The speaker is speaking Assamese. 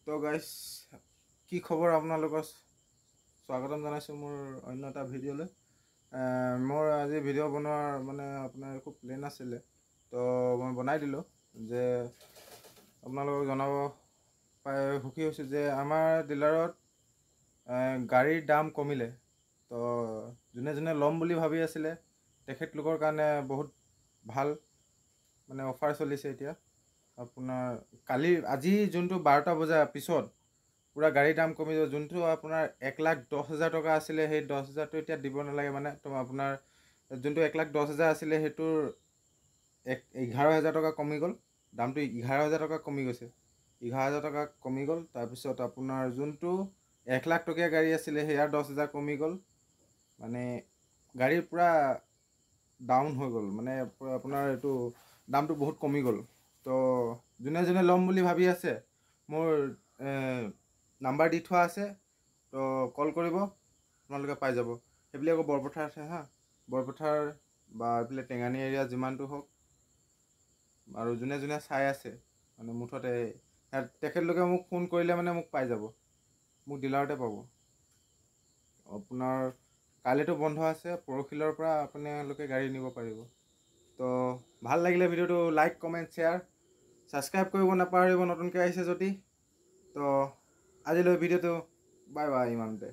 তো গাইস কি খবৰ আপোনালোকৰ স্বাগতম জনাইছোঁ মোৰ অন্য এটা ভিডিঅ'লৈ। মোৰ আজি ভিডিঅ' বনোৱাৰ মানে আপোনাৰ একো প্লেন আছিলে, তো মই বনাই দিলোঁ যে আপোনালোকক জনাব পাই সুখী হৈছোঁ যে আমাৰ ডিলাৰত গাড়ীৰ দাম কমিলে। তো যোনে যোনে ল'ম বুলি ভাবি আছিলে তেখেতলোকৰ কাৰণে বহুত ভাল মানে অফাৰ চলিছে এতিয়া। আপোনাৰ আজি যোনটো 12টা বজাৰ পিছত পুৰা গাড়ীৰ দাম কমি যাব। যোনটো আপোনাৰ 1,10,000 টকা আছিলে সেই 10,000টো এতিয়া দিব নালাগে। মানে আপোনাৰ যোনটো 1,10,000 আছিলে সেইটোৰ 11,000 টকা কমি গ'ল। দামটো 11,000 টকা কমি গৈছে, 11,000 টকা কমি গ'ল। তাৰপিছত আপোনাৰ যোনটো 1,00,000 টকীয়া গাড়ী আছিলে সেয়া 10,000 কমি গ'ল। মানে গাড়ীৰ পূৰা ডাউন হৈ গ'ল, মানে আপোনাৰ এইটো দামটো বহুত কমি গ'ল। তো যোনে যোনে ল'ম বুলি ভাবি আছে মোৰ নাম্বাৰ দি থোৱা আছে, তো কল কৰিব, আপোনালোকে পাই যাব। সেইবুলি আকৌ বৰপথাৰ আছে হা, বৰপথাৰ বা এইফালে টেঙানী এৰিয়া যিমানটো হওক, আৰু যোনে যোনে চাই আছে মানে মুঠতে তেখেতলোকে মোক ফোন কৰিলে মানে মোক পাই যাব, মোক ডিলাৰতে পাব। আপোনাৰ কাইলৈতো বন্ধ আছে, পৰহিলৰ পৰা আপোনালোকে গাড়ী নিব পাৰিব। তো ভাল লাগিলে ভিডিঅ'টো লাইক কমেণ্ট শ্বেয়াৰ ছাবস্ক্ৰাইব কৰিব নাপাহৰিব নতুনকৈ আহিছে যদি। তো আজিলৈ ভিডিঅ'টো বাই বাই ইমানতে।